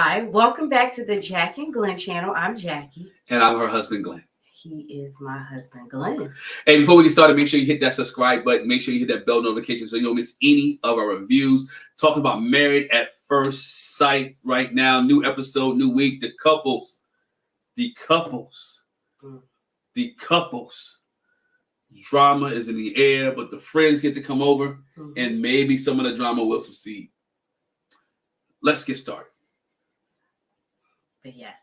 Hi, welcome back to the Jac and Glen channel. I'm Jackie. And I'm her husband, Glenn. He is my husband, Glenn. Hey, before we get started, make sure you hit that subscribe button. Make sure you hit that bell notification so you don't miss any of our reviews. Talking about Married at First Sight right now. New episode, new week. The couples. Drama is in the air, but the friends get to come over, and maybe some of the drama will succeed. Let's get started. But yes.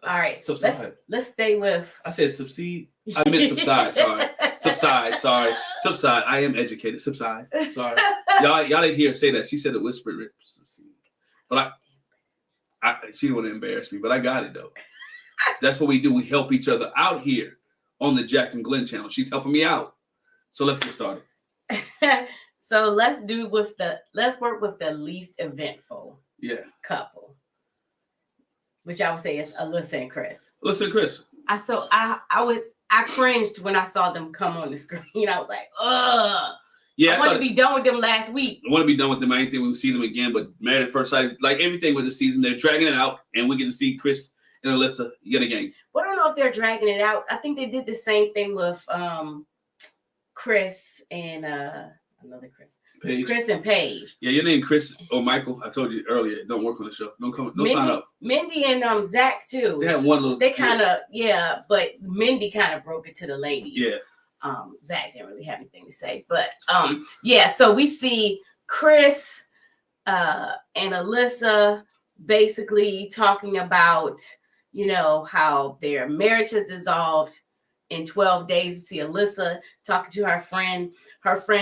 All right. Subside. Let's stay with. I said succeed. I meant subside. Sorry. Subside. I am educated. Subside. Sorry. Y'all didn't hear her say that. She said it whispered. But she didn't want to embarrass me, but I got it though. That's what we do. We help each other out here on the Jac and Glen channel. She's helping me out. So let's get started. So let's work with the least eventful couple. Which I would say is Alyssa and Chris. Alyssa and Chris. I cringed when I saw them come on the screen. I was like, ugh. Yeah, I want to be done with them last week. I want to be done with them. I didn't think we would see them again, but Married at First Sight, like everything with the season, they're dragging it out, and we get to see Chris and Alyssa yet again. Well, I don't know if they're dragging it out. I think they did the same thing with Chris and another Chris. Paige. Chris and Paige. Yeah, your name Chris or Michael. I told you earlier. Don't work on the show. Don't sign up. Mindy and Zach too. They had one little. They kind of but Mindy kind of broke it to the ladies. Yeah. Zach didn't really have anything to say, but So we see Chris and Alyssa basically talking about how their marriage has dissolved in 12 days. We see Alyssa talking to her friend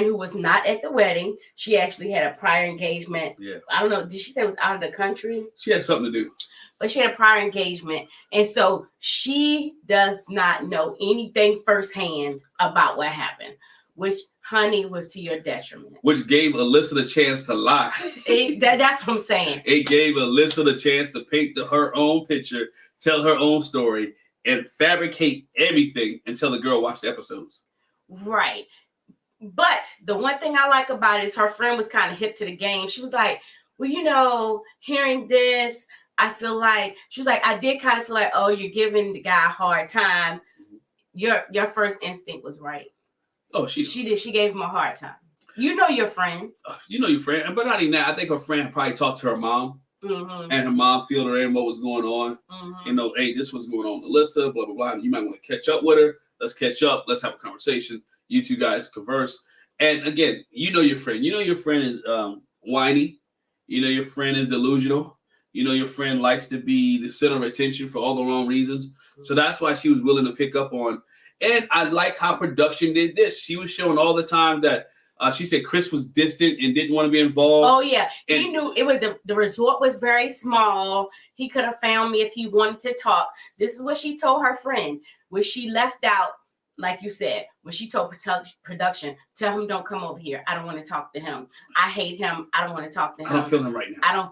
who was not at the wedding. She actually had a prior engagement. Yeah. I don't know. Did she say it was out of the country? She had something to do. But she had a prior engagement. And so she does not know anything firsthand about what happened, which, honey, was to your detriment. Which gave Alyssa the chance to lie. That's what I'm saying. It gave Alyssa the chance to paint her own picture, tell her own story, and fabricate everything until the girl watched the episodes. Right. But the one thing I like about it is her friend was kind of hip to the game. She was like, well, hearing this, I feel like, she was like, I did kind of feel like, oh, you're giving the guy a hard time. Your first instinct was right. Oh, she did. She gave him a hard time. You know your friend. You know your friend. But not even that. I think her friend probably talked to her mom. Mm-hmm. And her mom filled her in what was going on. Mm-hmm. Hey, this was going on with Alyssa, blah, blah, blah. You might want to catch up with her. Let's catch up. Let's have a conversation. You two guys converse. And again, you know your friend. You know your friend is whiny. You know your friend is delusional. You know your friend likes to be the center of attention for all the wrong reasons. Mm-hmm. So that's why she was willing to pick up on. And I like how production did this. She was showing all the time that she said Chris was distant and didn't want to be involved. Oh, yeah. And he knew it was the resort was very small. He could have found me if he wanted to talk. This is what she told her friend, when she left out, like you said, when she told production, tell him don't come over here. I don't want to talk to him. I hate him. I don't want to talk to him. I don't feel him right now.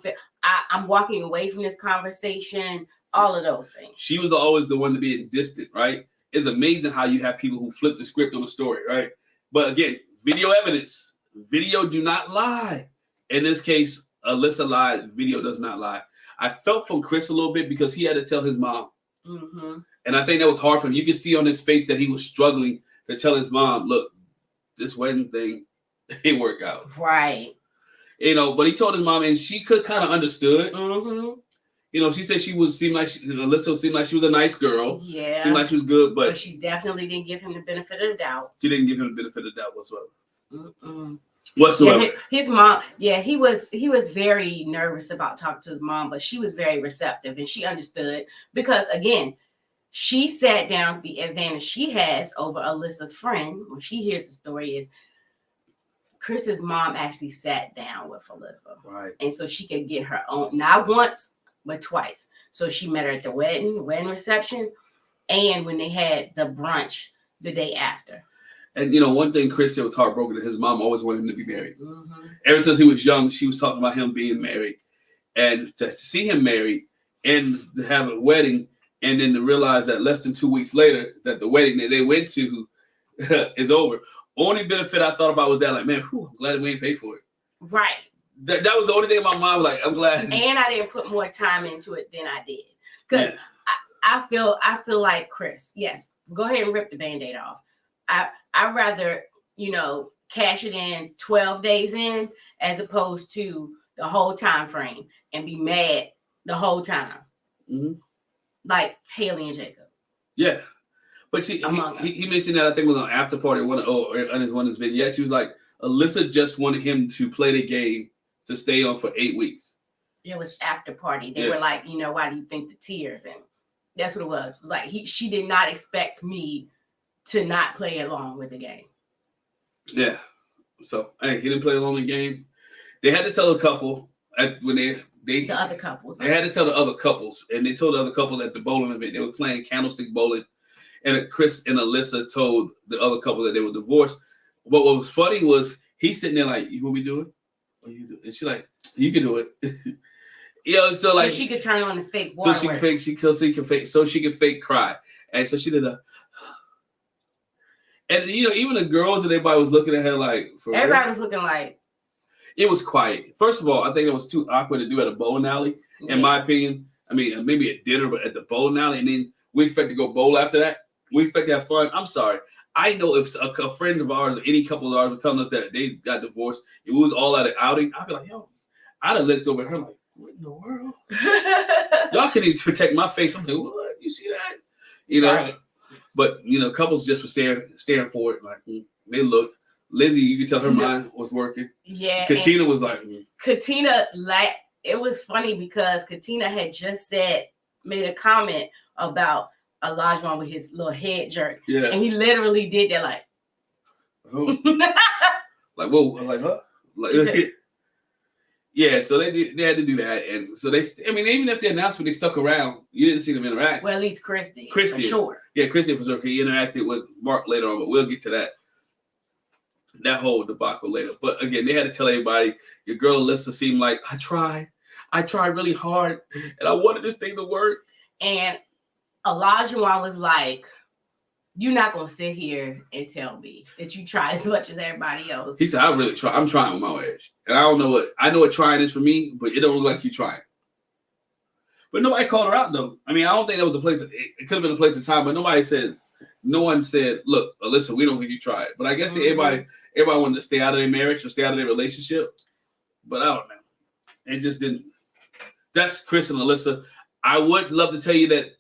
I'm walking away from this conversation. All of those things. She was always the one to be distant, right? It's amazing how you have people who flip the script on a story, right? But again, video evidence. Video do not lie. In this case, Alyssa lied. Video does not lie. I felt from Chris a little bit because he had to tell his mom. Mm-hmm. And I think that was hard for him. You can see on his face that he was struggling to tell his mom, look, this wedding thing, it worked out. Right. But he told his mom, and she could kind of understood. Mm-hmm. She said Alyssa seemed like she was a nice girl. Yeah. Seemed like she was good, but she definitely didn't give him the benefit of the doubt. She didn't give him the benefit of the doubt whatsoever. Mm-mm. Whatsoever. Yeah, his mom, he was very nervous about talking to his mom, but she was very receptive and she understood because, again, she sat down. The advantage she has over Alyssa's friend when she hears the story is Chris's mom actually sat down with Alyssa. Right. And so she could get her own, not once, but twice. So she met her at the wedding reception, and when they had the brunch the day after. And, one thing Chris said was heartbroken that his mom always wanted him to be married. Mm-hmm. Ever since he was young, she was talking about him being married. And to see him married and to have a wedding, and then to realize that less than 2 weeks later that the wedding that they went to is over. Only benefit I thought about was that, like, man, I'm glad we ain't paid for it. Right. That was the only thing in my mind. Like, I'm glad. And I didn't put more time into it than I did. Because I feel like Chris, yes, go ahead and rip the Band-Aid off. I'd rather, cash it in 12 days in as opposed to the whole time frame and be mad the whole time. Mm-hmm. Like Haley and Jacob. Yeah. But he mentioned that, I think it was on After Party on one of his vignettes. He was like, Alyssa just wanted him to play the game to stay on for 8 weeks. It was After Party. They were like, why do you think the tears? And that's what it was. It was like she did not expect me to not play along with the game. Yeah. So he didn't play along the game. They had to tell a couple when the other couples. They had to tell the other couples, and they told the other couples at the bowling event. They were playing candlestick bowling, and Chris and Alyssa told the other couple that they were divorced. But what was funny was he's sitting there like, "You want me to do it?" Or you do it? And she's like, "You can do it." So like she could turn on the fake waterworks. So she can fake cry, and so she did a. And even the girls and everybody was looking at her like. Everybody was looking like. It was quiet. First of all, I think it was too awkward to do at a bowling alley, in my opinion. I mean, maybe at dinner, but at the bowling alley, and then we expect to go bowl after that. We expect to have fun. I'm sorry. I know if a friend of ours or any couple of ours were telling us that they got divorced, if it was all at an outing, I'd be like, yo, I'd have looked over at her like, what in the world? Y'all couldn't even protect my face. I'm like, what? You see that? Right. But, couples just were staring for it. Like, they looked. Lindsey, you could tell her mind was working. Yeah. Katina was like. Katina, it was funny because Katina had just made a comment about Elijah with his little head jerk. Yeah. And he literally did that like. Oh. Like, whoa, like, huh? Like, yeah, so they had to do that. And so even after the announcement, they stuck around. You didn't see them interact. Well, at least Chris did. For sure. Yeah, Chris did for sure. He interacted with Mark later on, but we'll get to that whole debacle later. But again, they had to tell everybody, your girl Alyssa seemed like, I tried really hard, and I wanted this thing to work. And Elijah was like, you're not going to sit here and tell me that you tried as much as everybody else. He said, I really try. I'm trying with my edge. And I know what trying is for me, but it don't look like you trying. But nobody called her out, though. I mean, I don't think there was a place, it could have been a place and time, but no one said, look, Alyssa, we don't think you tried. But I guess everybody wanted to stay out of their marriage or stay out of their relationship. But I don't know. It just didn't. That's Chris and Alyssa. I would love to tell you that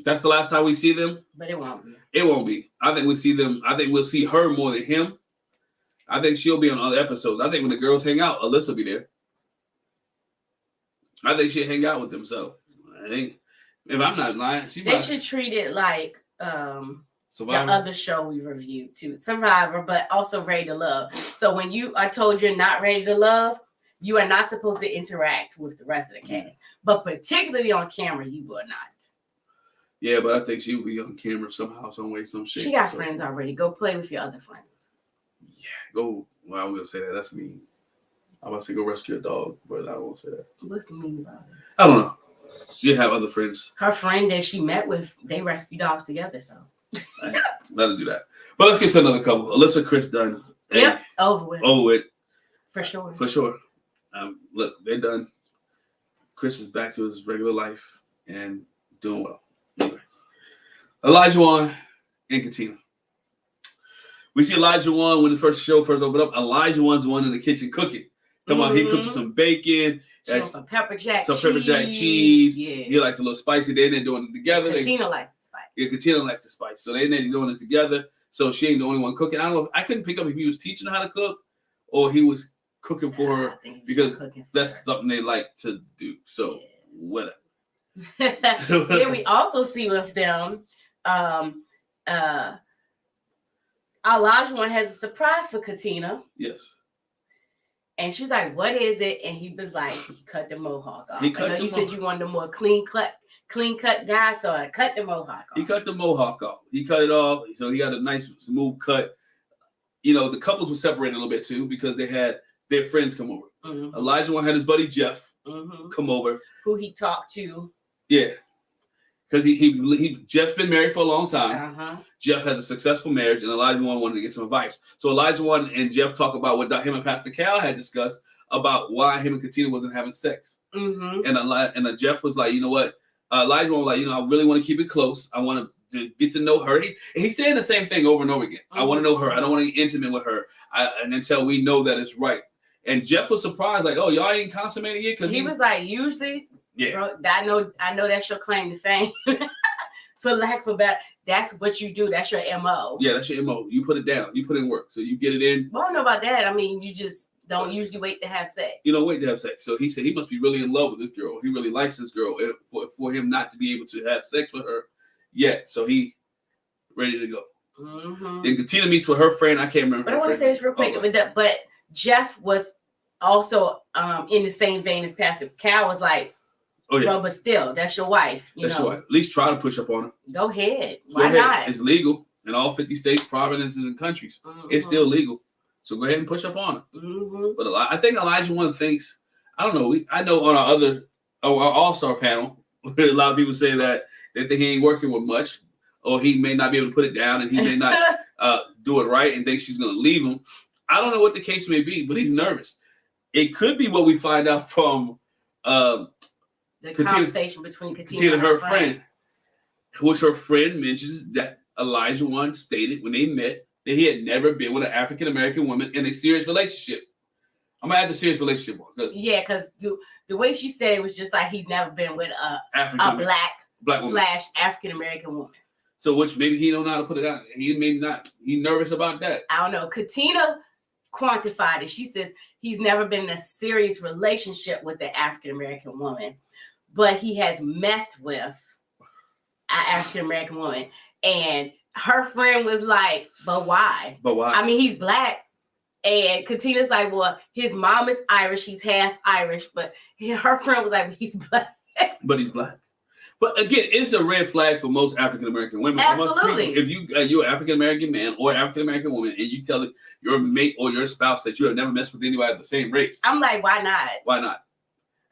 that's the last time we see them. But it won't be. It won't be. I think we'll see her more than him. I think she'll be on other episodes. I think when the girls hang out, Alyssa will be there. I think she'll hang out with them. So I think, if I'm not lying, they should treat it like Survivor. The other show we reviewed too, Survivor, but also Ready to Love. So when you are told you're not ready to love, you are not supposed to interact with the rest of the cast. But particularly on camera, you will not. Yeah, but I think she'll be on camera somehow, some way, some shape. She got friends already. Go play with your other friends. Yeah, go. Well, I'm gonna say that. That's mean. I'm about to say go rescue a dog, but I won't say that. What's mean about it? I don't know. She'll have other friends. Her friend that she met with, they rescue dogs together, so. Let her do that. But let's get to another couple. Alyssa, Chris done. Yep, over with. Over with. For sure. For sure. Look, they're done. Chris is back to his regular life and doing well. Anyway. Elijah and Katina. We see Elijah when the show first opened up. Elijah the one in the kitchen cooking. Talking about he cooked some bacon. Some pepper jack cheese. Yeah. He likes a little spicy. They're doing it together. Katina likes the spice. Yeah, Katina likes the spice. So they're doing it together. So she ain't the only one cooking. I don't know. I couldn't pick up if he was teaching her how to cook or he was cooking for her because that's something they like to do. So whatever. Then we also see with them, Elijah has a surprise for Katina. Yes. And she's like, what is it? And he was like, he cut the mohawk off. You said you wanted a more clean cut guy, so I cut the mohawk off. He cut the mohawk off. He cut it off. So he got a nice smooth cut. The couples were separated a little bit too because they had their friends come over. Mm-hmm. Elijah had his buddy Jeff come over. Who he talked to. Yeah. Because Jeff's been married for a long time. Uh-huh. Jeff has a successful marriage, and Elijah wanted to get some advice. So Elijah and Jeff talk about what him and Pastor Cal had discussed about why him and Katina wasn't having sex. And Jeff was like, you know what? Elijah was like, you know, I really want to keep it close. I want to get to know her. He's saying the same thing over and over again. I want to know her. I don't want to get intimate with her. And until we know that it's right. And Jeff was surprised, like, oh, y'all ain't consummated yet? Because he was like, usually, yeah, bro, I know that's your claim to fame. For lack of better, that's what you do. That's your MO. Yeah, that's your MO. You put it down. You put in work. So you get it in. Well, I don't know about that. I mean, you just don't usually wait to have sex. You don't wait to have sex. So he said he must be really in love with this girl. He really likes this girl for him not to be able to have sex with her yet. So he ready to go. Then Katina meets with her friend. I can't remember. But I want to say this real quick. But Jeff was also in the same vein as Pastor Cal was like, oh yeah, but still, that's your wife. That's your wife. At least try to push up on her. Go ahead. Why not? It's legal in all 50 states, provinces, and countries. It's still legal. So go ahead and push up on her. But I think Elijah one thinks, I don't know. I know on our All-Star panel, a lot of people say that they think he ain't working with much, or he may not be able to put it down, and he may not do it right, and think she's going to leave him. I don't know what the case may be, but he's nervous. It could be what we find out from the conversation between Katina and her friend, which her friend mentions that Elijah one stated when they met that he had never been with an African American woman in a serious relationship. I'm gonna add the serious relationship one because the way she said it was just like he'd never been with a black woman / African American woman. So which maybe he don't know how to put it out. He may not. He's nervous about that. I don't know. Katina quantified it. She says he's never been in a serious relationship with an African American woman, but he has messed with an African American woman. And her friend was like, but why? But why? I mean, he's black. And Katina's like, well, his mom is Irish. He's half Irish. But her friend was like, well, he's black. But he's black. But again, it's a red flag for most African American women. Absolutely. If you're an African American man or African American woman, and you tell your mate or your spouse that you have never messed with anybody of the same race, I'm like, why not? Why not?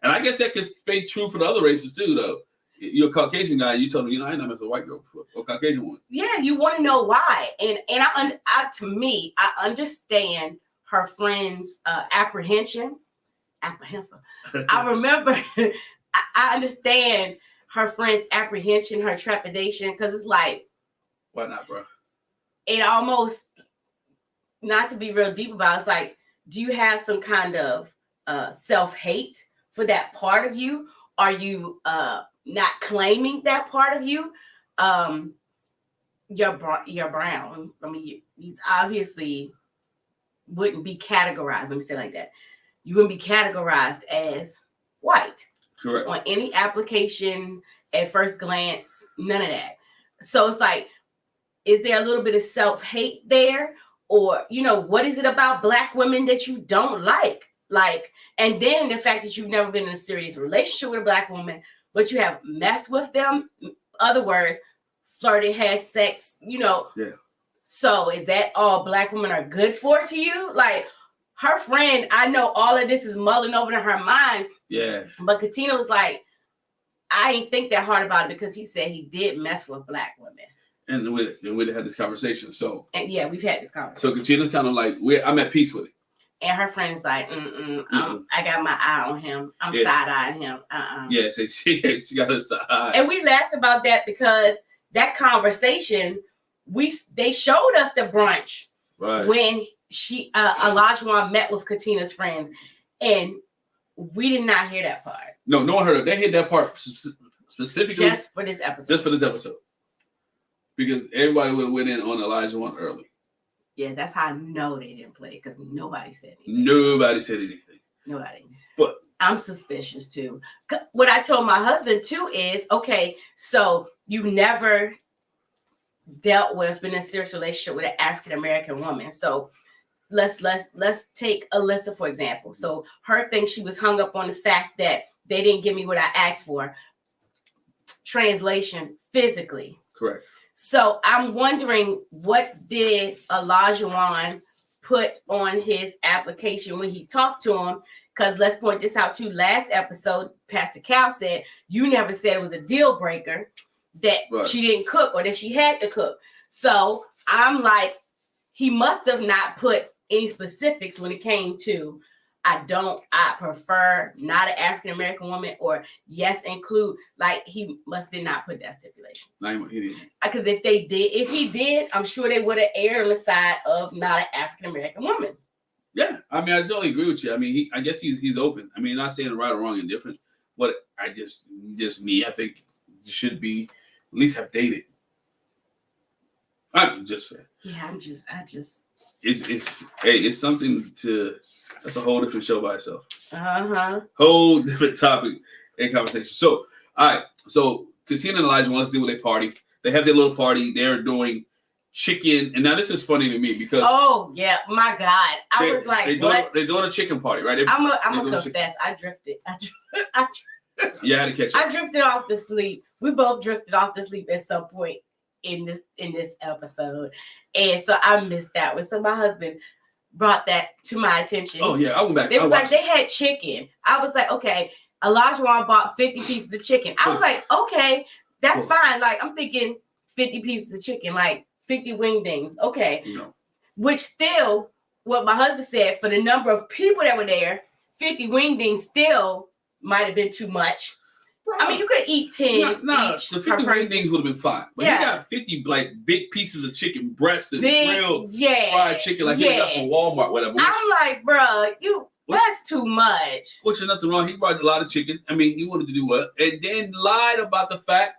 And I guess that could be true for the other races too, though. You're a Caucasian guy, and you tell them, I ain't not messing with a white girl before, or Caucasian woman. Yeah, you want to know why. And to me, I understand her friend's apprehensive. I remember, I understand her friend's apprehension, her trepidation, because it's like, why not, bro? It almost, not to be real deep about it, it's like, do you have some kind of self-hate for that part of you? Are you not claiming that part of you? You're brown. I mean, he's obviously wouldn't be categorized. Let me say it like that. You wouldn't be categorized as white. Correct. On any application at first glance, none of that. So it's like, is there a little bit of self-hate there? Or, what is it about black women that you don't like? And then the fact that you've never been in a serious relationship with a black woman, but you have messed with them. In other words, flirted, had sex, Yeah. So is that all black women are good for to you? Like her friend, I know all of this is mulling over to her mind. Yeah. But Katina was like, I ain't think that hard about it because he said he did mess with black women. And we had this conversation. And yeah, we've had this conversation. So Katina's kind of like, I'm at peace with it. And her friend's like, I got my eye on him. I'm side-eyeing him. Yeah, so she got her side. And we laughed about that because that conversation, they showed us the brunch when Olajuwon met with Katina's friends, and we did not hear that part. No one heard it. They hit that part specifically just for this episode. Because everybody would have went in on Olajuwon early. Yeah, that's how I know they didn't play because nobody said anything. Nobody. But I'm suspicious too. What I told my husband too is, okay, so you've never been in a serious relationship with an African American woman. So let's take Alyssa for example. So her thing, she was hung up on the fact that they didn't give me what I asked for. Translation, physically. Correct. So I'm wondering, what did Olajuwon put on his application when he talked to him? Because let's point this out too. Last episode, Pastor Cal said, you never said it was a deal breaker that she didn't cook or that she had to cook. So I'm like, he must have not put any specifics when it came to, I prefer not an African American woman, or yes, include, like, he did not put that stipulation. No, he didn't. Because if he did, I'm sure they would have erred on the side of not an African American woman. Yeah, I mean, I totally agree with you. I mean, I guess he's open. I mean, not saying right or wrong and different, but I just me, I think you should be at least have dated. I'm just saying. Yeah, It's something to. That's a whole different show by itself. Whole different topic and conversation. So, all right. So, Katina and Elijah want to do with their party. They have their little party. They're doing chicken, and now this is funny to me because my God, I was like, what? They're doing a chicken party, right? I'm gonna confess, I drifted. Yeah, I had to catch up. I drifted off to sleep. We both drifted off to sleep at some point in this episode, and so I missed that one. So my husband brought that to my attention. Oh yeah, I went back. It was like they had chicken. I was like, okay, Elijah bought 50 pieces of chicken. I was like, okay, that's fine. Like, I'm thinking 50 pieces of chicken, like 50 wingdings. Okay. No. Which still, what my husband said, for the number of people that were there, 50 wingdings still might have been too much. I mean, you could eat 10 each. The 50 wingdings would have been fine. But you got 50 like big pieces of chicken breast and grilled fried chicken like you got from Walmart, whatever. I'm like, bro, that's too much. Which is nothing wrong. He brought a lot of chicken. I mean, he wanted to do what? And then lied about the fact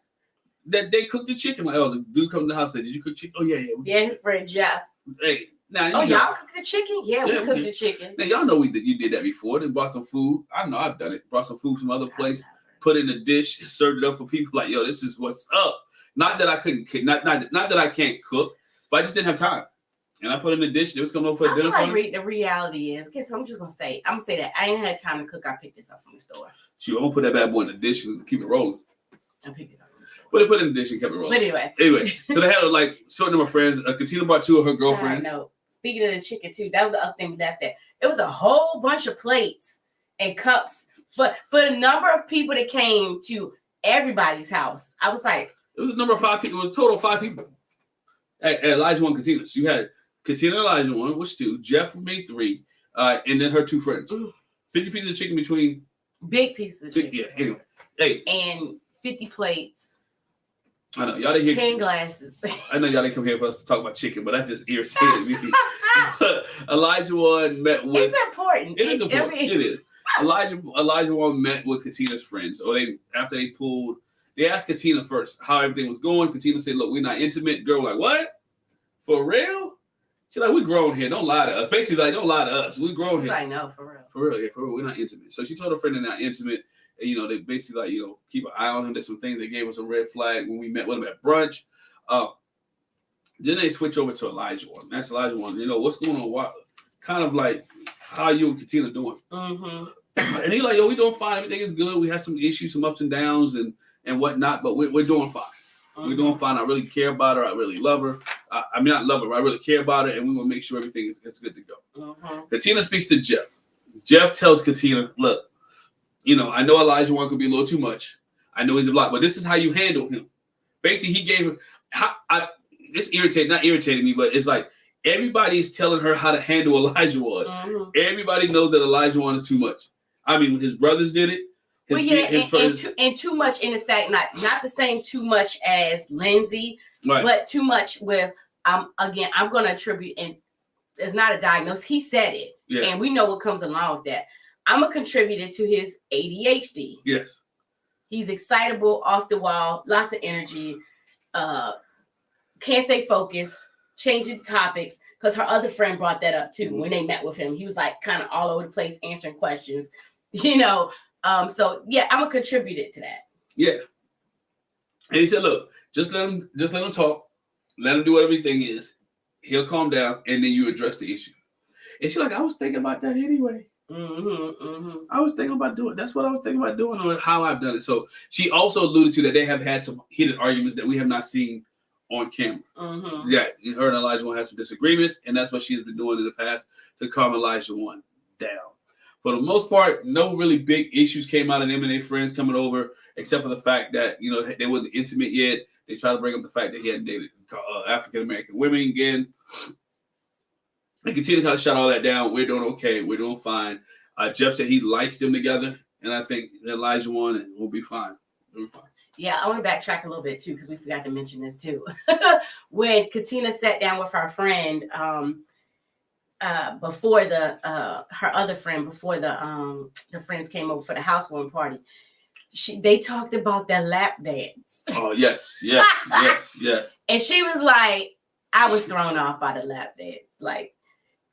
that they cooked the chicken. Like, the dude comes to the house and said, did you cook chicken? Oh, yeah. Yeah, his friend Jeff. Hey, now y'all cooked the chicken? Yeah, we cooked the chicken. Now, y'all know you did that before. They brought some food. I know I've done it. Brought some food from other place, put it in a dish, served it up for people. Like, yo, this is what's up. Not that I couldn't, not that I can't cook, but I just didn't have time. And I put in the dish. It was coming over for a dinner party. The reality is, guess what? I'm going to say that I ain't had time to cook. I picked this up from the store. Shoot, I'm going to put that bad boy in the dish and keep it rolling. I picked it up from the store. But they put it in the dish and kept it rolling. But anyway, so they had a short number of friends. Katina brought 2 of her girlfriends. No, speaking of the chicken too, that was the other thing we left there. It was a whole bunch of plates and cups for the number of people that came to everybody's house. I was like, it was a number of 5 people. It was a total of 5 people at Elijah and Katina. So you had Katina and Elijah one, which 2. Jeff made 3, and then her 2 friends. 50 pieces of chicken between. Big pieces of chicken. Yeah. Anyway, hey. And 50 plates. I know y'all didn't hear 10 glasses. I know y'all didn't come here for us to talk about chicken, but that just irritated me. Elijah one met with. It's important. It is important. It is. Elijah one met with Katina's friends. Or they asked Katina first how everything was going. Katina said, "Look, we're not intimate." Girl, like, what? For real? She's like, we grown here. Don't lie to us. Basically, like, don't lie to us. We grown here. I know, for real. For real, yeah, for real. We're not intimate. So she told her friend they're not intimate. And, they basically, keep an eye on him. There's some things they gave us a red flag when we met with them at brunch. Then they switch over to Elijah one. That's Elijah one. What's going on? What, kind of like, how you and Katina doing? Mm-hmm. And he's like, yo, we doing fine. Everything is good. We have some issues, some ups and downs and whatnot, but we're doing fine. We're doing fine. I really care about her. I really love her. I mean, not love her, but I really care about her, and we will make sure everything is good to go. Katina speaks to Jeff. Jeff tells Katina, look, I know Elijah one could be a little too much. I know he's a lot, but this is how you handle him. Basically, he gave her, it's not irritating me, but it's like everybody's telling her how to handle Elijah one. Everybody knows that Elijah one is too much. I mean, his brothers did it. And too much in the fact, not the same too much as Lindsey, right, but too much with I'm going to attribute, and it's not a diagnosis. He said it, and we know what comes along with that. I'm a contributor to his ADHD. Yes, he's excitable, off the wall, lots of energy, can't stay focused, changing topics. Because her other friend brought that up too when they met with him. He was like kind of all over the place answering questions, So yeah, I'm a contributor to that. Yeah. And he said, look, just let him talk. Let him do what everything is. He'll calm down, and then you address the issue. And she's like, I was thinking about that anyway. I was thinking about doing. That's what I was thinking about doing, or how I've done it. So she also alluded to that they have had some heated arguments that we have not seen on camera. Yeah, her and Elijah one had some disagreements, and that's what she's been doing in the past to calm Elijah one down. For the most part, no really big issues came out of them and their friends coming over, except for the fact that, they wasn't intimate yet. They tried to bring up the fact that he hadn't dated African-American women again. And Katina kind of shut all that down. We're doing okay. We're doing fine. Jeff said he likes them together, and I think Elijah won, and we'll be fine. We'll be fine. Yeah, I want to backtrack a little bit too, because we forgot to mention this too. When Katina sat down with her friend, before her other friend, before the friends came over for the housewarming party, they talked about their lap dance. Oh yes. And she was like, I was thrown off by the lap dance. Like,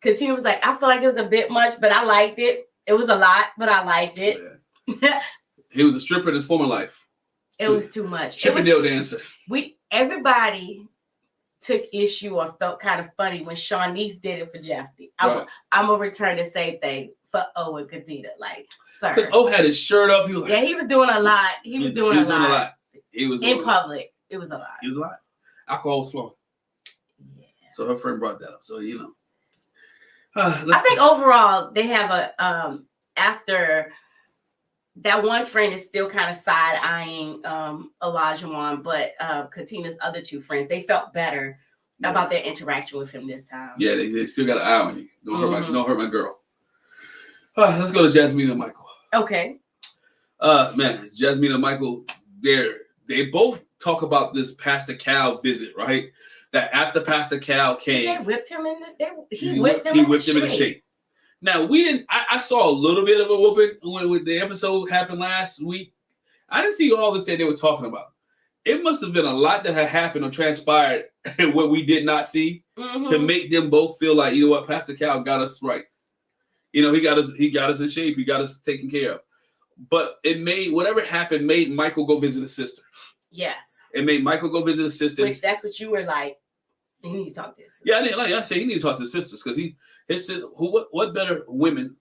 Katina was like, I feel like it was a bit much, but I liked it. It was a lot, but I liked it. Yeah. He was a stripper in his former life. It was too much. Chippendale dancer. Everybody took issue or felt kind of funny when Shawnice did it for Jeffy. Right. I'm gonna return the same thing for O and Katina. Like, sir. Because O had his shirt up. He was like, he was doing a lot. He was doing a lot. He was in public. It was a lot. It was a lot. Alcohol was flowing. Yeah. So her friend brought that up. So I think overall they have a after that one friend is still kind of side eyeing Elijah, but Katina's other two friends, they felt better about their interaction with him this time. Yeah, they still got an eye on you. Don't hurt my girl. Let's go to Jasmina and Michael. Okay. Man, Jasmina and Michael, they both talk about this Pastor Cal visit, right? That after Pastor Cal came, they whipped him he whipped him into shape. Now we didn't. I saw a little bit of a whooping when the episode happened last week. I didn't see all this that they were talking about. It must have been a lot that had happened or transpired what we did not see to make them both feel like, you know what, Pastor Cal got us right. He got us in shape. He got us taken care of. But it made whatever happened made Michael go visit his sister. Yes. It made Michael go visit his sister. Which that's what you were like. He need to talk to his sisters. Yeah, I say he need to talk to his sisters because what better women,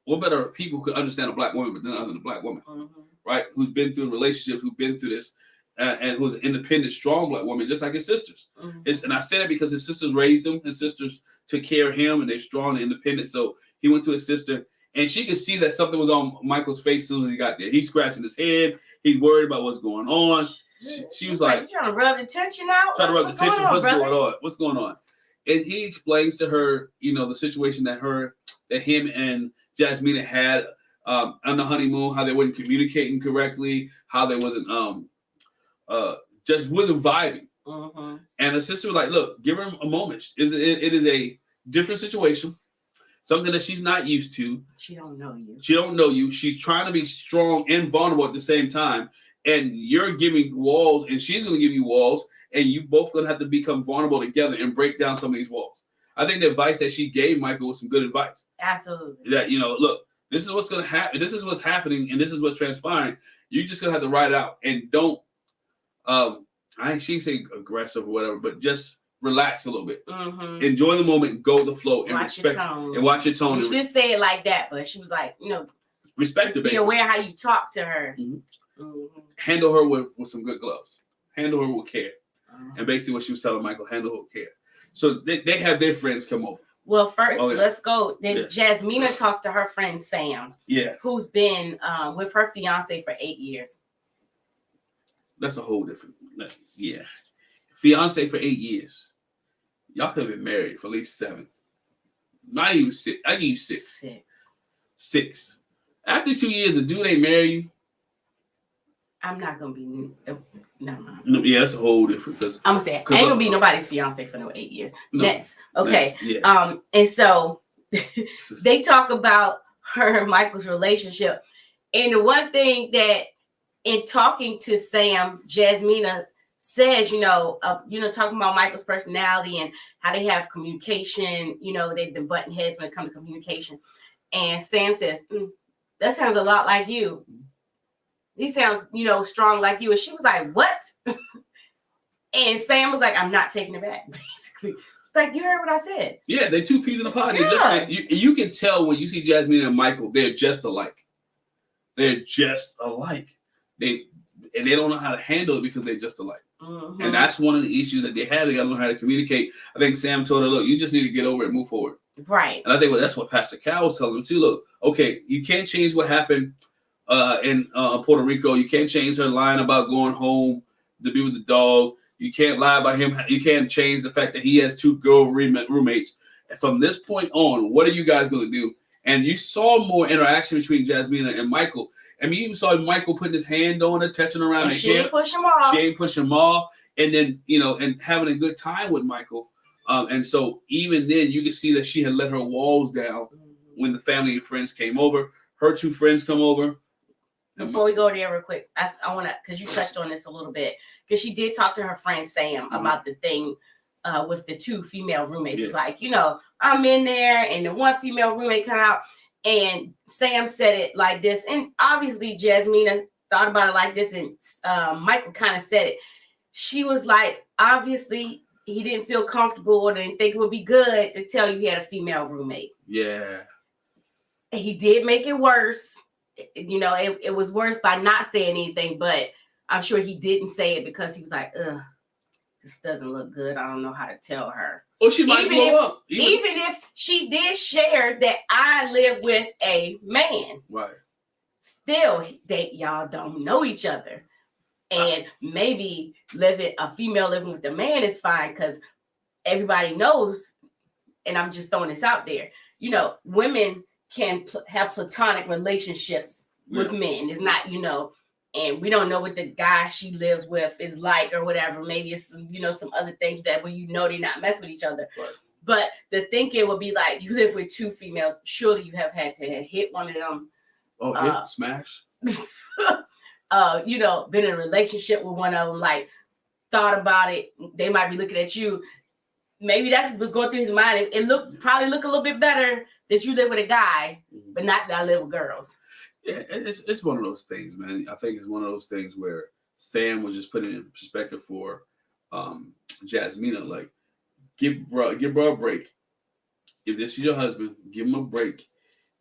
what better people could understand a black woman than other than a black woman, right? Who's been through relationships, who's been through this, and who's an independent, strong black woman, just like his sisters. And I say that because his sisters raised him. His sisters took care of him, and they're strong and independent. So he went to his sister, and she could see that something was on Michael's face as soon as he got there. He's scratching his head. He's worried about what's going on. She was like, "You trying to rub the tension out? What's going on?" And he explains to her, the situation that him and Jasmina had on the honeymoon, how they weren't communicating correctly, how they wasn't just wasn't vibing. And the sister was like, "Look, give her a moment. It is a different situation, something that she's not used to. She don't know you. She's trying to be strong and vulnerable at the same time." And you're giving walls, and she's going to give you walls, and you both going to have to become vulnerable together and break down some of these walls. I think the advice that she gave Michael was some good advice. Absolutely. That, look, this is what's going to happen. This is what's happening, and this is what's transpiring. You're just going to have to ride it out. And don't, she ain't say aggressive or whatever, but just relax a little bit. Enjoy the moment, go with the flow, and watch your tone. She didn't say it like that, but she was like, respect her, basically. Be aware how you talk to her. Handle her with some good gloves. Handle her with care. And basically what she was telling Michael, handle her with care. So they have their friends come over. Well, first, let's go. Then Jasmina talks to her friend Sam. Yeah. Who's been with her fiance for 8 years. That's a whole different. Yeah. Fiance for 8 years. Y'all could have been married for at least 7. Not even 6. I give you 6. 6. After 2 years, the dude ain't marry you. I'm not gonna be no. Yeah, that's a whole different. I'm gonna say ain't gonna be nobody's fiance for no 8 years. No, next, okay. Yeah. And so they talk about her and Michael's relationship, and the one thing that in talking to Sam, Jasmina says, talking about Michael's personality and how they have communication. They've been butting heads when it comes to communication, and Sam says, "That sounds a lot like you." He sounds, strong like you. And she was like, "What?" And Sam was like, "I'm not taking it back." Basically, it's like, you heard what I said. Yeah, they're two peas in a pod. Yeah. You can tell when you see Jasmine and Michael, they're just alike. They don't know how to handle it because they're just alike. And that's one of the issues that they have. They got to learn how to communicate. I think Sam told her, "Look, you just need to get over it and move forward." Right. And I think that's what Pastor Cal was telling them too. Look, okay, you can't change what happened in Puerto Rico. You can't change her lying about going home to be with the dog. You can't lie about him. You can't change the fact that he has 2 girl roommates. And from this point on, what are you guys going to do? And you saw more interaction between Jasmina and Michael. I mean, you even saw Michael putting his hand on her, touching around and her she hip. ain't push him off. She ain't push him off. And then, and having a good time with Michael. And so even then, you could see that she had let her walls down when the family and friends came over. Her 2 friends come over. Before we go there real quick, I want to, because you touched on this a little bit, because she did talk to her friend Sam about the thing with the 2 female roommates. Yeah. Like, I'm in there and the one female roommate come out and Sam said it like this. And obviously Jasmina thought about it like this and Michael kind of said it. She was like, obviously he didn't feel comfortable or didn't think it would be good to tell you he had a female roommate. Yeah. He did make it worse. It was worse by not saying anything, but I'm sure he didn't say it because he was like, ugh, this doesn't look good. I don't know how to tell her. Well, she might blow up. Even if she did share that I live with a man. Right. Still, y'all don't know each other. And maybe a female living with a man is fine because everybody knows, and I'm just throwing this out there, women can have platonic relationships with men. It's not, and we don't know what the guy she lives with is like or whatever. Maybe it's, some other things that where they're not messing with each other. Right. But the thinking would be like, you live with 2 females. Surely you have had to hit one of them. Oh, smash. Been in a relationship with one of them, like thought about it. They might be looking at you. Maybe that's what's going through his mind. It probably look a little bit better that you live with a guy, but not that I live with girls. Yeah, it's one of those things, man. I think it's one of those things where Sam was just putting it in perspective for Jasmina. Like, give bro a break. If this is your husband, give him a break.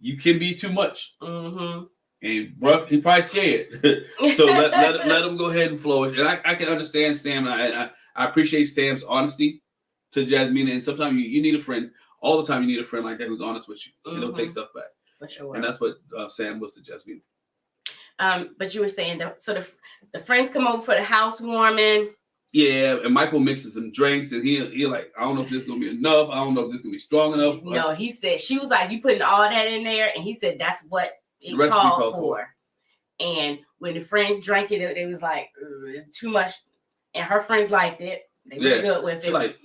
You can be too much. Mm-hmm. And bro, he's probably scared. So let him go ahead and flourish. And I can understand Sam, and I appreciate Sam's honesty to Jasmina. And sometimes you need a friend. All the time you need a friend like that who's honest with you. And they'll take stuff back. For sure. And that's what Sam was to Jasmina. But you were saying that so the friends come over for the housewarming. Yeah, and Michael mixes some drinks, and he like, I don't know if this is gonna be enough. I don't know if this is gonna be strong enough. No, he said she was like, you putting all that in there, and he said that's what it called for. And when the friends drank it, it was like it's too much, and her friends liked it. They were good with it. Like,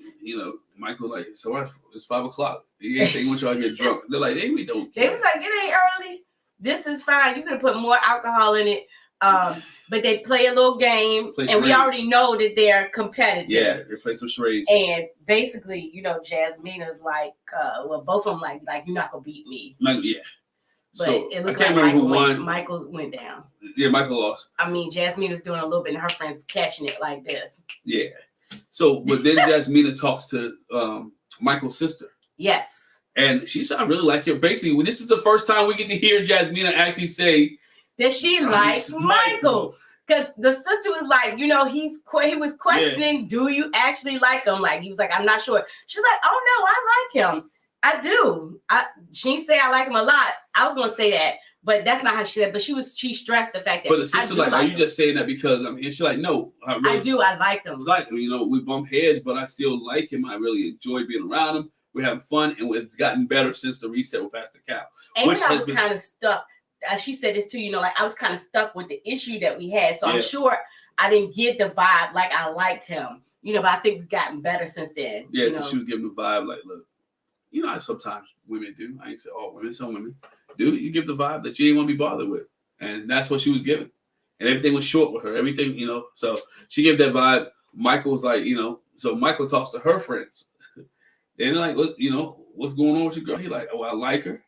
Michael like, so it's 5:00. He ain't think y'all get drunk. They're like, we don't care. They was like, it ain't early. This is fine. You could have put more alcohol in it. But they play a little game, and we already know that they're competitive. Yeah, they play some charades. And basically, Jasmina's like, both of them like you're not gonna beat me. Yeah. But so it looked I can't like remember who won. Michael went down. Yeah, Michael lost. I mean, Jasmina's doing a little bit, and her friends catching it like this. Yeah. So, but then Jasmina talks to Michael's sister. Yes. And she said, I really like you. Basically, this is the first time we get to hear Jasmina actually say that she likes Michael. Because the sister was like, he was questioning, do you actually like him? Like, he was like, I'm not sure. She's like, oh, no, I like him. I do. She didn't say I like him a lot. I was going to say that, but that's not how she said. But she stressed the fact that. But the sister's like, are you just saying that because she's like, no. I do. I like him. It's like, we bump heads, but I still like him. I really enjoy being around him. We're having fun, and we've gotten better since the reset with Pastor Cal. And I was kind of stuck. She said this too, I was kind of stuck with the issue that we had. So I'm sure I didn't get the vibe like I liked him, but I think we've gotten better since then. Yeah, so she was giving the vibe like, look, how sometimes women do. I ain't say all women, some women do. You give the vibe that you ain't want to be bothered with. And that's what she was giving. And everything was short with her. Everything, so she gave that vibe. Michael was like, so Michael talks to her friends. They're like, what's going on with your girl? He's like, oh, I like her.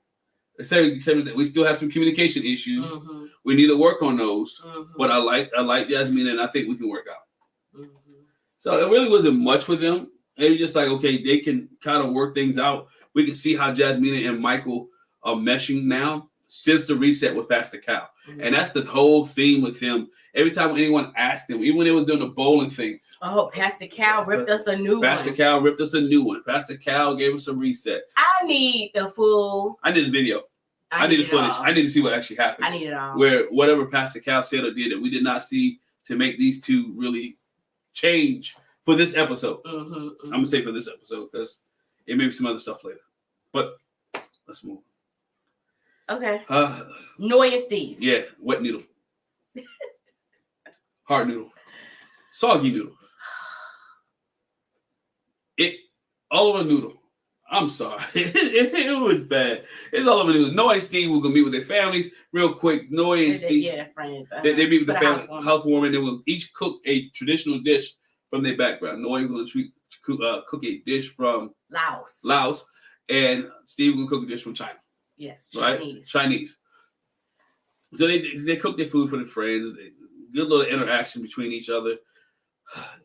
Except that we still have some communication issues. Mm-hmm. We need to work on those. Mm-hmm. But I like Jasmina, and I think we can work out. Mm-hmm. So it really wasn't much for them. It was just like, okay, they can kind of work things out. We can see how Jasmina and Michael are meshing now since the reset with Pastor Cal. Mm-hmm. And that's the whole theme with him. Every time anyone asked him, even when they was doing the bowling thing. Oh, Pastor Cal ripped us a new one. Pastor Cal ripped us a new one. Pastor Cal gave us a reset. I need the full. I need the video. I need the footage. I need to see what actually happened. I need it all. Where whatever Pastor Cal said or did that we did not see to make these two really change for this episode. Mm-hmm, mm-hmm. I'm going to say for this episode because it may be some other stuff later. But let's move. Okay. Noy and Steve. Yeah, wet noodle. Hard noodle. Soggy noodle. All over noodle. I'm sorry. it was bad. It's all over noodle. Noy and Steve were going to meet with their families real quick. Noy and Steve. Yeah, friends. They meet with the family. Housewarming. They will each cook a traditional dish from their background. Noy will cook a dish from Laos. And Steve will cook a dish from China. Yes, Chinese. Right? Chinese. So they cook their food for their friends. Good little interaction between each other.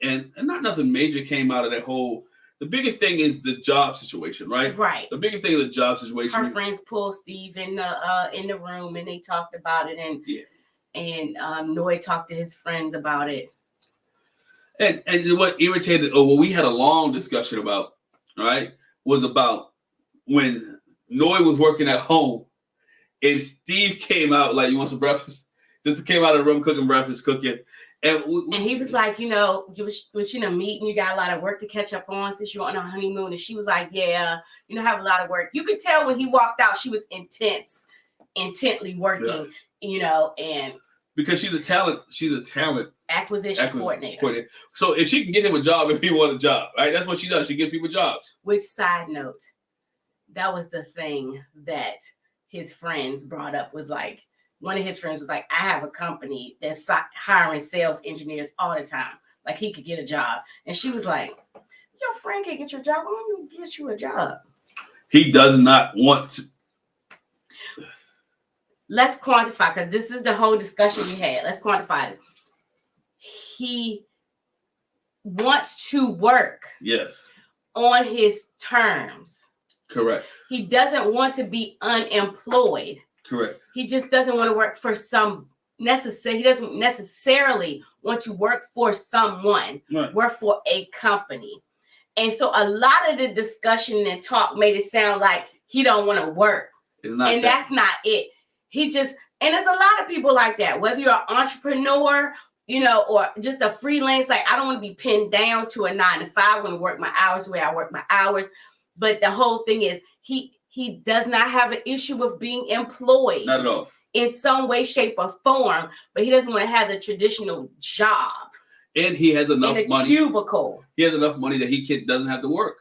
And not nothing major came out of that whole. The biggest thing is the job situation, right? Right. The biggest thing is the job situation. Her friends pulled Steve in the room and they talked about it, and Noy talked to his friends about it. And what irritated, or what we had a long discussion about, right, was about when Noy was working at home and Steve came out like, you want some breakfast? Just came out of the room cooking breakfast, cooking. And he was like, you was in a meeting, you got a lot of work to catch up on since you're on a honeymoon. And she was like, yeah, have a lot of work. You could tell when he walked out, she was intently working, and because she's a talent acquisition coordinator. So if she can get him a job, if he want a job, right? That's what she does. She gives people jobs. Which, side note, that was the thing that his friends brought up, was like, one of his friends was like, I have a company that's hiring sales engineers all the time. Like, he could get a job. And she was like, your friend can get your job. Why don't you get you a job? He does not want to. Let's quantify, because this is the whole discussion we had. Let's quantify it. He wants to work. Yes. On his terms. Correct. He doesn't want to be unemployed. Correct. He just doesn't want to work for he doesn't necessarily want to work for someone, right. Work for a company. And so a lot of the discussion and talk made it sound like he don't want to work. That's not it. And there's a lot of people like that, whether you're an entrepreneur, or just a freelance, like, I don't want to be pinned down to a 9-to-5. I want to work my hours the way I work my hours. But the whole thing is he does not have an issue with being employed. Not at all. In some way, shape, or form, but he doesn't want to have the traditional job. And he has enough money. Cubicle. He has enough money that he doesn't have to work.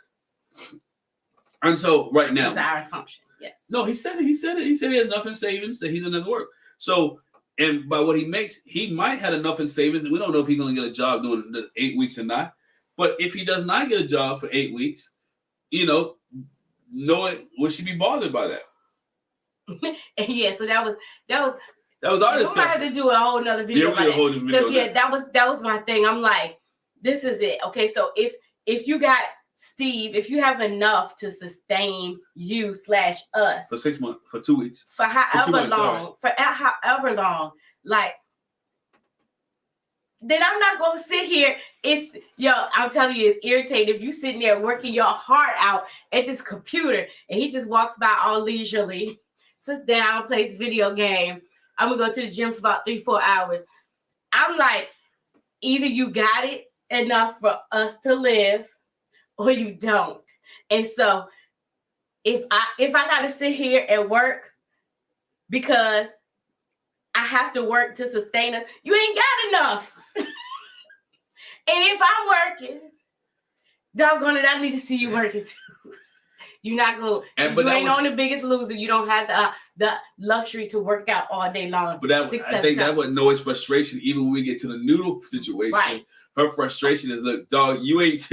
And so right now. That's our assumption. Yes. No, he said it. He said he has enough in savings that he doesn't have to work. So, and by what he makes, he might have enough in savings. We don't know if he's going to get a job doing the 8 weeks or not. But if he does not get a job for 8 weeks, would she be bothered by that? Yeah, so that was our discussion. We might have to do a whole nother video. Because that was my thing. I'm like, this is it. Okay, so if you got Steve, if you have enough to sustain you / us for 6 months, for 2 weeks, for however long, like, then I'm not gonna sit here. I'm telling you, it's irritating if you sitting there working your heart out at this computer and he just walks by all leisurely, sits down, plays video game. I'm gonna go to the gym for about 3-4 hours. I'm like, either you got it enough for us to live, or you don't. And so, if I gotta sit here and work because I have to work to sustain us, you ain't got enough. And if I'm working, doggone it, I need to see you working too. You're not going. You ain't on the Biggest Loser. You don't have the luxury to work out all day long. But I think that's what Noah's frustration. Even when we get to the noodle situation, right. Her frustration is, look, dog, you ain't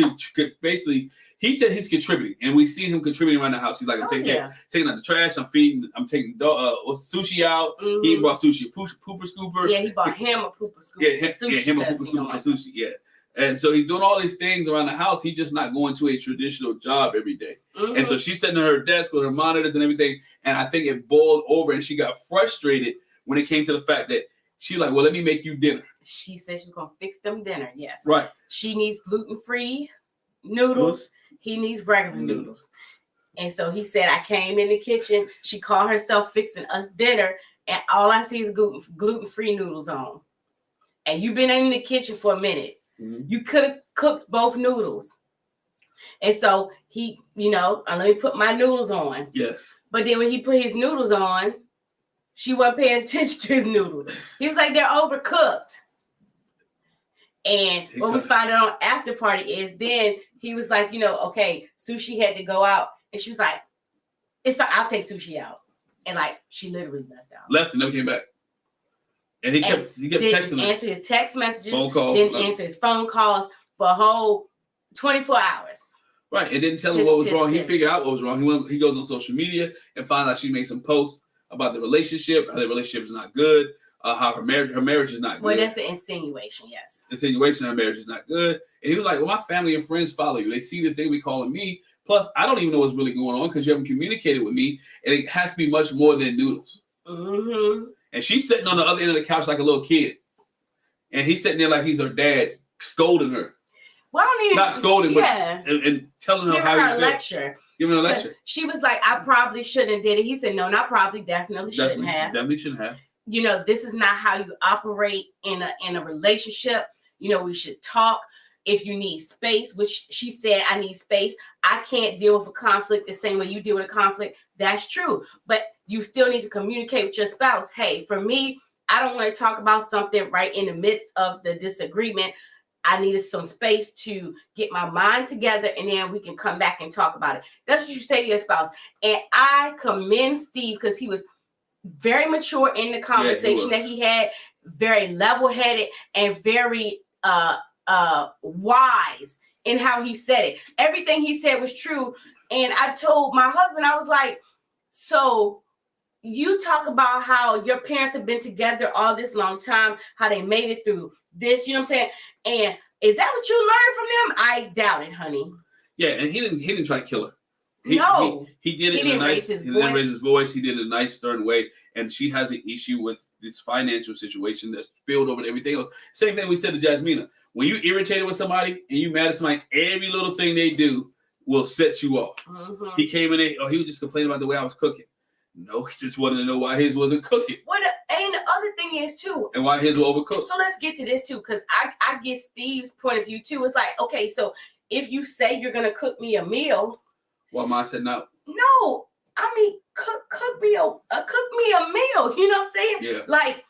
basically. He said he's contributing, and we've seen him contributing around the house. He's like, I'm taking out the trash, I'm feeding, I'm taking sushi out. Mm-hmm. He brought sushi, pooper scooper. Yeah, he bought him a pooper scooper. Him a pooper scooper for sushi. Yeah. And so he's doing all these things around the house. He's just not going to a traditional job every day. Mm-hmm. And so she's sitting at her desk with her monitors and everything. And I think it boiled over, and she got frustrated when it came to the fact that she's like, well, let me make you dinner. She said she's going to fix them dinner. Yes. Right. She needs gluten-free noodles. He needs regular noodles. And so he said, I came in the kitchen. She called herself fixing us dinner. And all I see is gluten-free noodles on. And you've been in the kitchen for a minute. Mm-hmm. You could have cooked both noodles. And so he, let me put my noodles on. Yes. But then when he put his noodles on, she wasn't paying attention to his noodles. He was like, they're overcooked. And what we found out on after party is then he was like, okay, sushi had to go out. And she was like, it's fine, I'll take sushi out. And like, she literally left out. Left and never came back. And he kept texting her. Didn't answer his text messages. Phone calls. Didn't answer his phone calls for a whole 24 hours. Right, and didn't tell him what was wrong. He figured out what was wrong. He goes on social media and finds out she made some posts about the relationship, how the relationship is not good, how her marriage is not good. Well, that's the insinuation, yes. Insinuation her marriage is not good. And he was like, well, my family and friends follow you. They see this, they be calling me. Plus, I don't even know what's really going on because you haven't communicated with me. And it has to be much more than noodles. Mm-hmm. And she's sitting on the other end of the couch like a little kid. And he's sitting there like he's her dad, scolding her. Well, not scolding, but and telling her how you feel. Lecture. Giving her a lecture. She was like, I probably shouldn't have did it. He said, no, not probably, definitely shouldn't have. Definitely shouldn't have. This is not how you operate in a relationship. We should talk. If you need space, which she said, I need space. I can't deal with a conflict the same way you deal with a conflict. That's true. But you still need to communicate with your spouse. Hey, for me, I don't want to talk about something right in the midst of the disagreement. I needed some space to get my mind together, and then we can come back and talk about it. That's what you say to your spouse. And I commend Steve because he was very mature in the conversation that he had, very level-headed and very wise in how he said it. Everything he said was true. And I told my husband, I was like, so you talk about how your parents have been together all this long time, how they made it through this, you know what I'm saying? And is that what you learned from them? I doubt it, honey. Yeah, and he didn't try to kill her. He did it in a nice. He didn't raise his voice. He did it in a nice, stern way. And she has an issue with this financial situation that's spilled over to everything else. Same thing we said to Jasmina. When you irritated with somebody and you mad at somebody, every little thing they do will set you off. Mm-hmm. He came in there, he was just complaining about the way I was cooking. No, he just wanted to know why his wasn't cooking. And the other thing is too, and why his were overcooked. So let's get to this too, because I get Steve's point of view too. It's like, okay, so if you say you're gonna cook me a meal, well, mine said no. No, I mean cook me a meal. You know what I'm saying? Yeah. Like,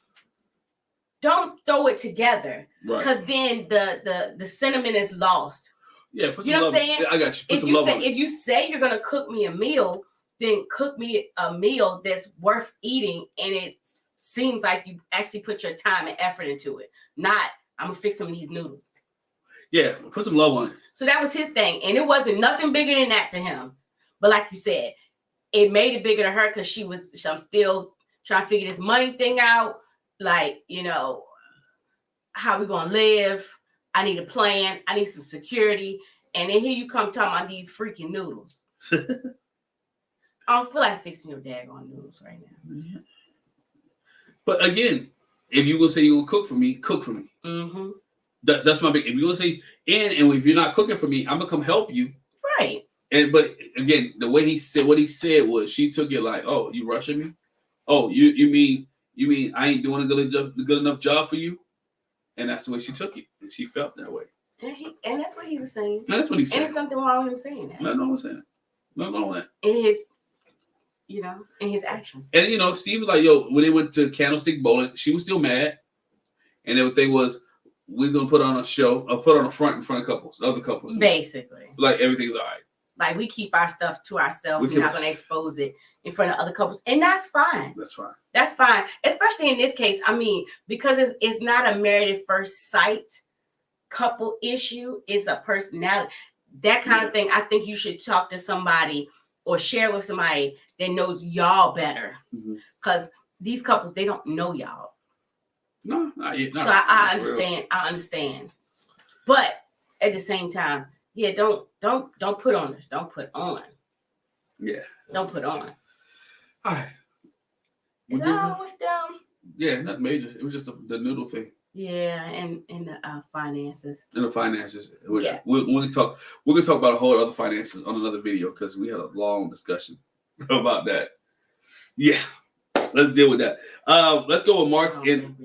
don't throw it together, right? Because then the sentiment is lost. Yeah, you know what I'm saying? I got you. If you say you're gonna cook me a meal, then cook me a meal that's worth eating, and it seems like you actually put your time and effort into it. Not, I'm gonna fix some of these noodles. Yeah, put some love on it. So that was his thing, and it wasn't nothing bigger than that to him. But like you said, it made it bigger to her because I'm still trying to figure this money thing out. Like, how we gonna live? I need a plan. I need some security. And then here you come talking about these freaking noodles. I don't feel like fixing your daggone noodles right now. Yeah. But again, if you're gonna say you're gonna cook for me, cook for me. Mm-hmm. That's my big. If you're gonna say and if you're not cooking for me, I'm gonna come help you. Right. But again, the way he said what he said was she took it like, oh, you rushing me? Oh, you mean I ain't doing a good enough job for you? And that's the way she took it, and she felt that way. And that's what he was saying. And that's what he said. And there's nothing wrong with him saying that. Nothing wrong with saying that. Nothing wrong with that. In his actions. And Steve was like, yo, when they went to Candlestick Bowling, she was still mad. And everything was, we're gonna put on a show, put on a front in front of couples, other couples. Basically. Like everything's all right. Like we keep our stuff to ourselves. We're not gonna expose it in front of other couples. And that's fine. That's fine. That's fine. Especially in this case, because it's not a married at first sight couple issue, it's a personality. That kind of thing, I think you should talk to somebody or share with somebody that knows y'all better. Because these couples, they don't know y'all. No, not yet. So I understand. I understand. But at the same time, yeah, don't put on this. Don't put on. Yeah. Don't put on. All right. Is that all with them? Yeah, not major. It was just the noodle thing. Yeah, and the finances. And the finances. Which we're gonna talk about a whole other finances on another video because we had a long discussion about that. Yeah. Let's deal with that. Let's go with Mark and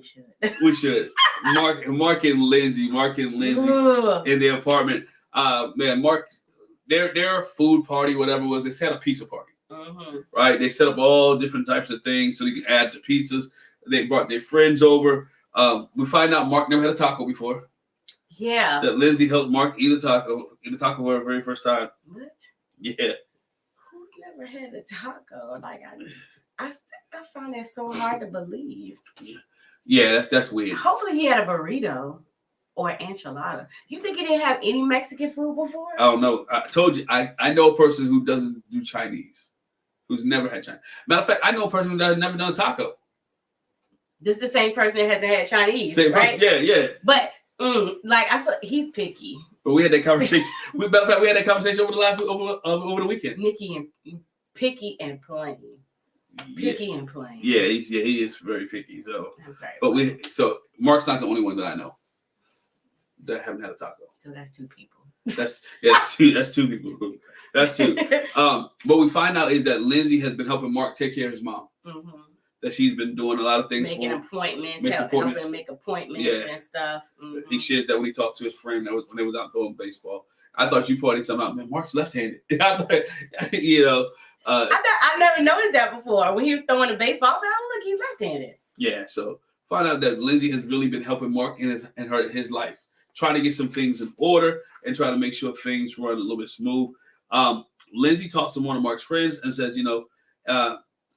we should. Mark and Lindsey. In their apartment. Man, Mark, their food party, whatever it was, they had a pizza party. Right? They set up all different types of things so they can add to pizzas. They brought their friends over. We find out Mark never had a taco before. Yeah. That Lindsey helped Mark eat a taco for the very first time. What? Yeah. Who's never had a taco? Like I find that so hard to believe. Yeah, that's weird. Hopefully he had a burrito or enchilada. You think he didn't have any Mexican food before? Oh no, I told you. I know a person who doesn't do Chinese, who's never had Chinese. Matter of fact, I know a person who has never done a taco. This is the same person that hasn't had Chinese, same right? person, yeah. But like I feel he's picky. But we had that conversation. Matter of fact, we had that conversation over the weekend. Nikki and picky and plain. Picky and plain. Yeah, he is very picky. So, but Mark's not the only one that I know that haven't had a taco. So that's two people. That's two people. That's two. What we find out is that Lindsey has been helping Mark take care of his mom. That she's been doing a lot of things making for appointments, helping make appointments and stuff. He shares that when he talked to his friend when they was out doing baseball. I thought you pointed something out. Man, Mark's left-handed. I thought, I never noticed that before. When he was throwing the baseball, I was like, "Oh, look, he's left-handed." Yeah. So find out that Lindsey has really been helping Mark in his life, trying to get some things in order and try to make sure things run a little bit smooth. Lindsey talks to one of Mark's friends and says,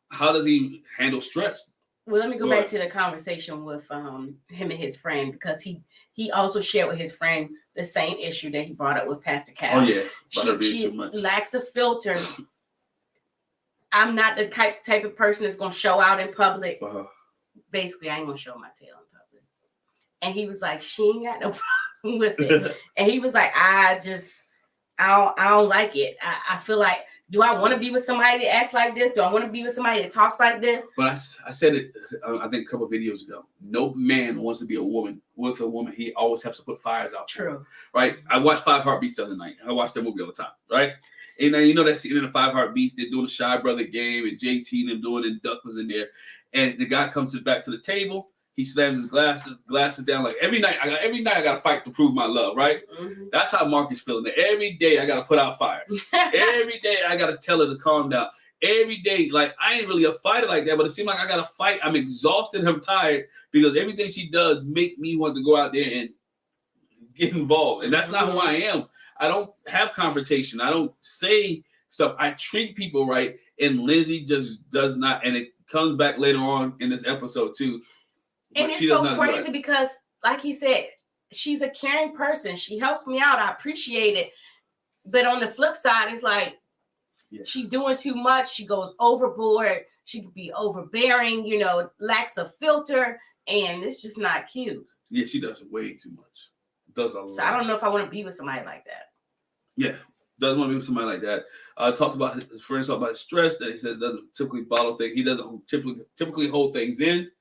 how does he handle stress? Well, let me go back to the conversation with him and his friend, because he also shared with his friend the same issue that he brought up with Pastor Cal. Oh yeah, she lacks a filter. I'm not the type of person that's gonna show out in public. Basically, I ain't gonna show my tail in public. And he was like, she ain't got no problem with it. And he was like, I don't like it. I feel like, do I want to be with somebody that acts like this? Do I want to be with somebody that talks like this? But I said it, I think a couple of videos ago. No man wants to be with a woman. He always has to put fires out. True. Right? I watched 5 Heartbeats the other night. I watched that movie all the time. Right? And then that scene in the 5 Heartbeats, they're doing the Shy Brother game, and JT and them doing it, and Duck was in there. And the guy comes back to the table. He slams his glasses down. Like every night I got to fight to prove my love, right? That's how Mark is feeling. Every day I got to put out fires. Every day I got to tell her to calm down. Every day, like I ain't really a fighter like that, but it seems like I got to fight. I'm exhausted. I'm tired because everything she does make me want to go out there and get involved. And that's not who I am. I don't have confrontation. I don't say stuff. I treat people right. And Lindsey just does not. And it comes back later on in this episode too. And it's so crazy because, like he said, she's a caring person. She helps me out. I appreciate it. But on the flip side, it's like she's doing too much. She goes overboard. She could be overbearing, lacks a filter. And it's just not cute. Yeah, she does way too much. Does a lot. So I don't know if I want to be with somebody like that. Yeah, doesn't want to be with somebody like that. Talks about his friends, talk about stress that he says doesn't typically bottle things. He doesn't typically hold things in.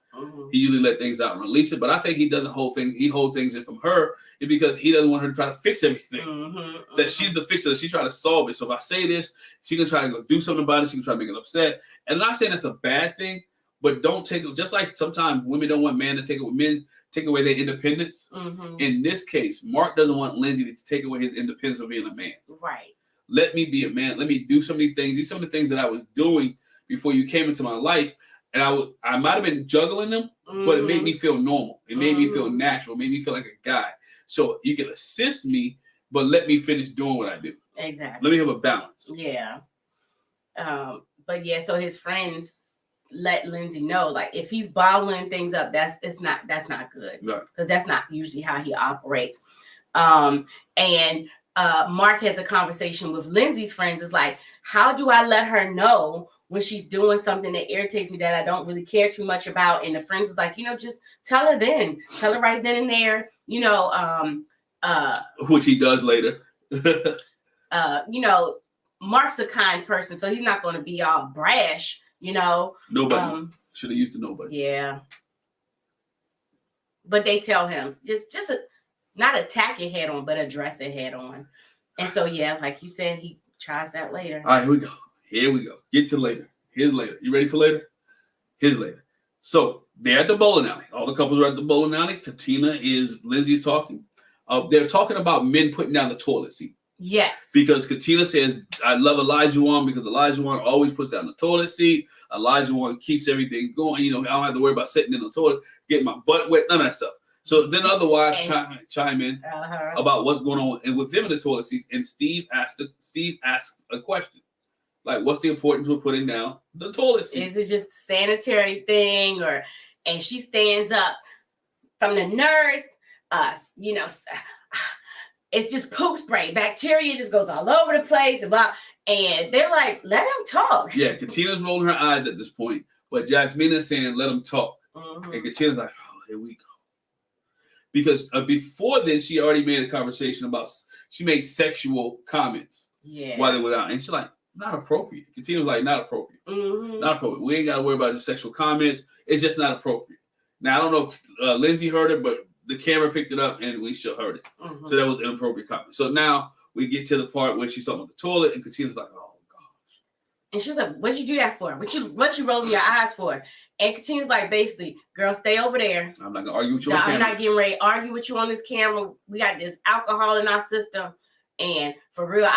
He usually let things out and release it, but I think he doesn't hold things. He holds things in from her because he doesn't want her to try to fix everything. That she's the fixer. That she try to solve it. So if I say this, she can try to go do something about it. She can try to make it upset. And I'm not saying that's a bad thing, but don't take it. Just like sometimes women don't want men to take away their independence. In this case, Mark doesn't want Lindsey to take away his independence of being a man. Right. Let me be a man. Let me do some of these things. These are some of the things that I was doing before you came into my life. And I might have been juggling them, but it made me feel normal. It made me feel natural. It made me feel like a guy. So you can assist me, but let me finish doing what I do. Exactly. Let me have a balance. Yeah. But yeah, so his friends let Lindsey know, like if he's bottling things up, that's not good. Right. Because that's not usually how he operates. And Mark has a conversation with Lindsey's friends. It's like, how do I let her know when she's doing something that irritates me that I don't really care too much about? And the friends was like, just tell her right then and there, which he does later. Mark's a kind person, so he's not going to be all brash, Nobody should have used to nobody. Yeah. But they tell him just not attack it head on, but address it head on. And so, yeah, like you said, he tries that later. All right, here we go. Get to later. Here's later. You ready for later? Here's later. So they're at the bowling alley. All the couples are at the bowling alley. Katina Lindsey is talking. They're talking about men putting down the toilet seat. Yes. Because Katina says, I love Elijah because Elijah always puts down the toilet seat. Elijah keeps everything going. You know, I don't have to worry about sitting in the toilet, getting my butt wet, none of that stuff. So then other wives chime in about what's going on and with them in the toilet seats. And Steve asked a question. Like, what's the importance of putting down the toilet seat? Is it just a sanitary thing? And she stands up from the nurse, you know, it's just poop spray. Bacteria just goes all over the place. And they're like, let him talk. Yeah, Katina's rolling her eyes at this point. But Jasmina's saying, let him talk. Mm-hmm. And Katina's like, oh, here we go. Because before then, she already made a conversation about, she made sexual comments while they were out. And she's like, not appropriate. Katina was like, not appropriate. Mm-hmm. Not appropriate. We ain't got to worry about the sexual comments. It's just not appropriate. Now, I don't know if Lindsey heard it, but the camera picked it up and we still heard it. Mm-hmm. So that was an inappropriate comment. So now we get to the part where she's talking about the toilet and Katina's like, oh, gosh. And she was like, what'd you do that for? What you rolling your eyes for? And Katina's like, basically, girl, stay over there. I'm not going to argue with you on camera. I'm not getting ready to argue with you on this camera. We got this alcohol in our system. And for real,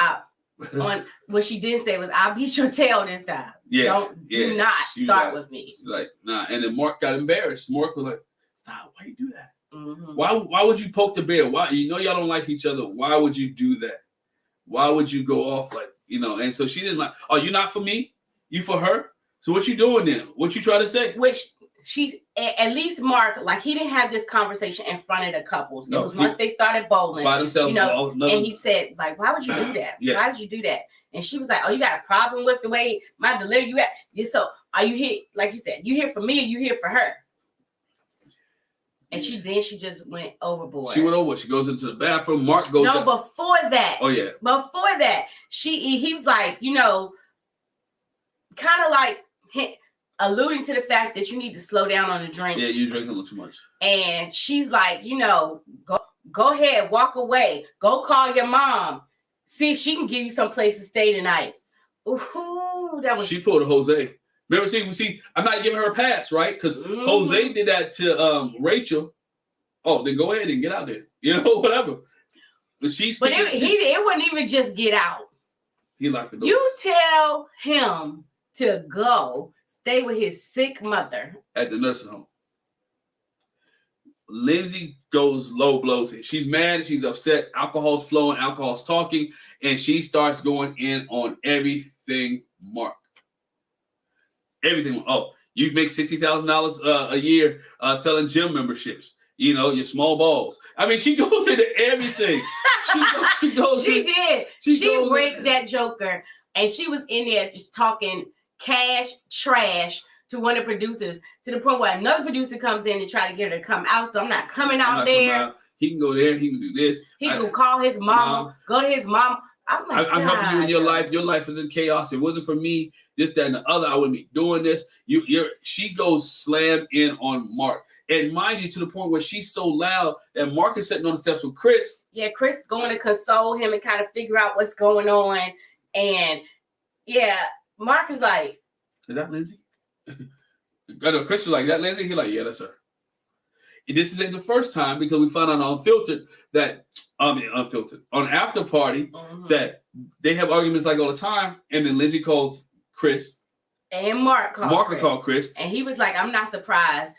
what she did say was, I'll beat your tail this time. Yeah. Do not start with me. She's like, nah. And then Mark got embarrassed. Mark was like, stop. Why you do that? Mm-hmm. Why would you poke the bear? Why? You know y'all don't like each other. Why would you do that? Why would you go off like, you know? And so she didn't like, oh, you not for me? You for her? So what you doing then? What you trying to say? Which at least Mark, like he didn't have this conversation in front of the couples. It was once they started bowling, by themselves, you know, and he said, like, why would you do that? Yeah. Why did you do that? And she was like, oh, you got a problem with the way my delivery you at? Yeah, so are you here, like you said, you here for me or you here for her? And she just went overboard. She went over. She goes into the bathroom. Mark goes. No, before that. Oh yeah. Before that, he was like, you know, kind of like alluding to the fact that you need to slow down on the drinks. Yeah, you drink a little too much. And she's like, you know, go ahead, walk away, go call your mom, see if she can give you some place to stay tonight. Ooh, that was. She pulled a Jose. Remember, see, I'm not giving her a pass, right? Because Jose did that to Rachel. Oh, then go ahead and get out there. You know, whatever. But it wouldn't even just get out. He locked the door. You tell him to go stay with his sick mother at the nursing home. Lindsey goes low blows here. She's mad. She's upset. Alcohol's flowing. Alcohol's talking. And she starts going in on everything Mark. Everything. Oh, you make $60,000 a year selling gym memberships. You know, your small balls. I mean, she goes into everything. She goes. She did. She raped that joker, and she was in there just talking cash trash to one of the producers to the point where another producer comes in to try to get her to come out. So I'm not coming out there. He can go there. He can do this. He can call his mama. Go to his mom. I'm helping you in your life. Your life is in chaos. It wasn't for me. This, that, and the other. I wouldn't be doing this. She goes slam in on Mark. And mind you, to the point where she's so loud that Mark is sitting on the steps with Chris. Yeah, Chris going to console him and kind of figure out what's going on. And yeah, Mark is like, is that Lindsey? Chris was like, that Lindsey? He's like, yeah, that's her. And this isn't the first time because we found out on Unfiltered that, on After Party, that they have arguments like all the time. And then Lindsey calls Chris. And Mark called Chris. And he was like, I'm not surprised.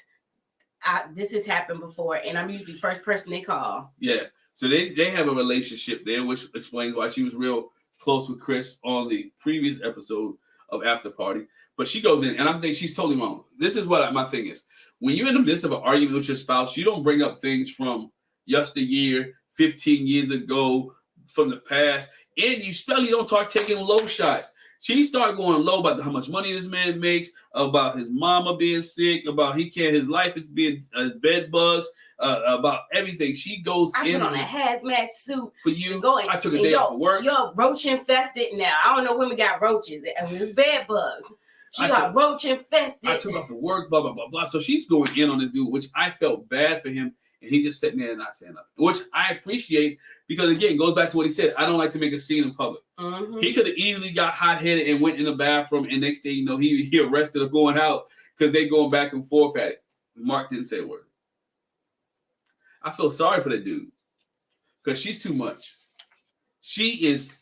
This has happened before. And I'm usually the first person they call. Yeah. So they have a relationship there, which explains why she was real close with Chris on the previous episode of After Party. But she goes in, and I think she's totally wrong. This is what my thing is. When you're in the midst of an argument with your spouse, you don't bring up things from yesteryear, 15 years ago, from the past, and you especially don't start taking low shots. She started going low about how much money this man makes, about his mama being sick, about his life is being bed bugs, about everything. She goes I put on a hazmat suit for you. I took a day off of work. You're roach infested now. I don't know when we got roaches. It was bed bugs. She got roach infested. I took off of work, blah, blah, blah, blah. So she's going in on this dude, which I felt bad for him. And he's just sitting there and not saying nothing, which I appreciate because, again, it goes back to what he said. I don't like to make a scene in public. Mm-hmm. He could have easily got hot-headed and went in the bathroom, and next thing you know, he arrested her going out because they going back and forth at it. Mark didn't say a word. I feel sorry for that dude because she's too much. She is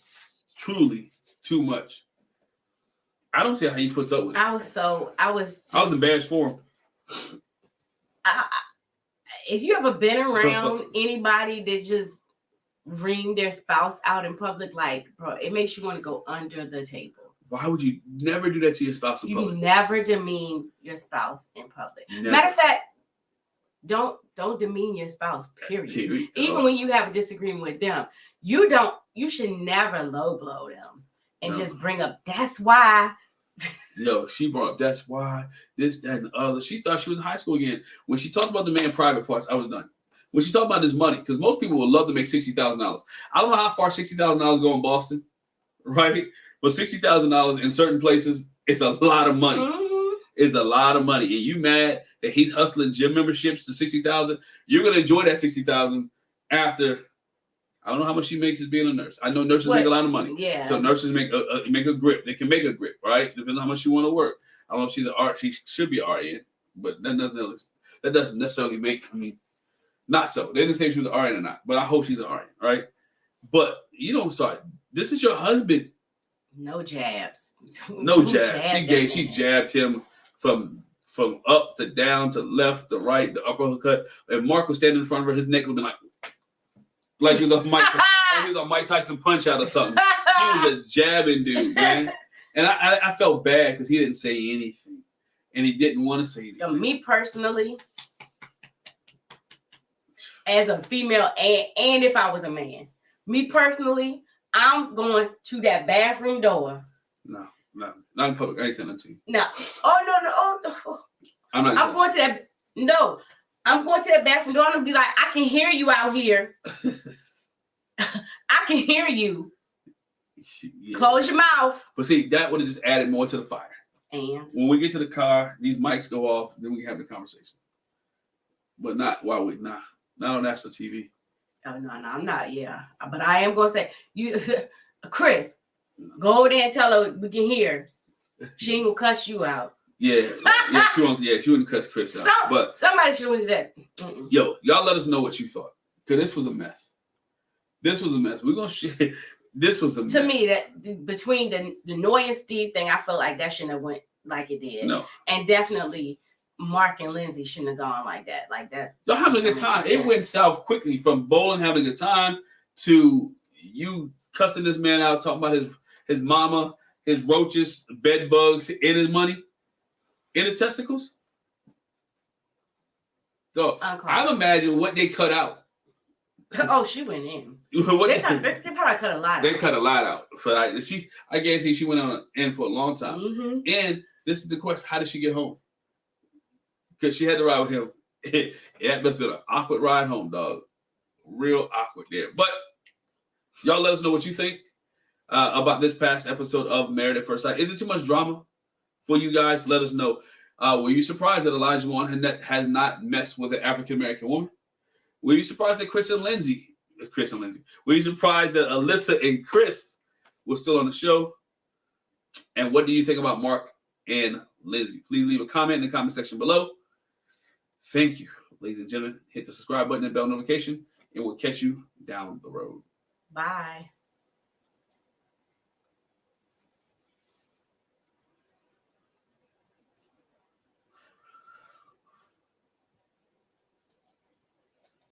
truly too much. I don't see how he puts up with it. I was embarrassed for him. If you ever been around anybody that just ring their spouse out in public, like, bro, it makes you want to go under the table. Why would you never do that to your spouse in public? You never demean your spouse in public. Never. Matter of fact, don't demean your spouse, period. Even when you have a disagreement with them, you should never low blow them and just bring up, that's why. Yo, she brought up, that's why, this, that, and the other. She thought she was in high school again. When she talked about the man private parts, I was done. When she talked about his money, because most people would love to make $60,000. I don't know how far $60,000 go in Boston, right? But $60,000 in certain places, it's a lot of money. Mm-hmm. It's a lot of money. And you mad that he's hustling gym memberships to $60,000? You're gonna enjoy that $60,000 after. I don't know how much she makes as being a nurse. I know nurses make a lot of money. Yeah. So nurses make a grip. They can make a grip, right? Depends on how much you want to work. I don't know if she's an RN. She should be an RN, but that doesn't necessarily make. I mean, not so. They didn't say if she was an RN or not, but I hope she's an RN, right? But you don't start. This is your husband. No jabs. No jabs. She jabbed him from up to down to left to right, the uppercut. And Mark was standing in front of her. His neck would be like he was a Mike Tyson punch out or something. She was just jabbing dude, man. And I felt bad because he didn't say anything. And he didn't want to say anything. So me personally, as a female, and if I was a man, me personally, I'm going to that bathroom door. No, not in public. I ain't saying that to you. No. Oh, no. I'm going to that. No. I'm going to that bathroom door and be like, I can hear you out here. I can hear you. Yeah. Close your mouth. But see, that would have just added more to the fire. And when we get to the car, these mics go off, then we can have the conversation. But not while not on national TV. Oh, no, I'm not. Yeah. But I am going to say, Chris, go over there and tell her we can hear. She ain't going to cuss you out. Yeah, she wouldn't cuss Chris out. But somebody should do that. Yo, y'all let us know what you thought. Because this was a mess. We're going to share. This was a mess. To me, that between the Noy and Steve thing, I feel like that shouldn't have went like it did. No. And definitely Mark and Lindsey shouldn't have gone like that. Like that. Y'all having a good time. It went south quickly from bowling having a good time to you cussing this man out, talking about his mama, his roaches, bed bugs, and his money, and his testicles. So I'm imagining what they cut out. Oh, she went in. They probably cut a lot out. They cut a lot out. But I guarantee she went in for a long time. Mm-hmm. And this is the question: how did she get home? Because she had to ride with him. It must have been an awkward ride home, dog. Real awkward there. But y'all let us know what you think about this past episode of Married at First Sight. Is it too much drama for you guys? Let us know. Were you surprised that Elijah Warren has not messed with an African American woman? Were you surprised that Chris and Lindsey? Were you surprised that Alyssa and Chris were still on the show? And what do you think about Mark and Lindsey? Please leave a comment in the comment section below. Thank you, ladies and gentlemen. Hit the subscribe button and bell notification, and we'll catch you down the road. Bye.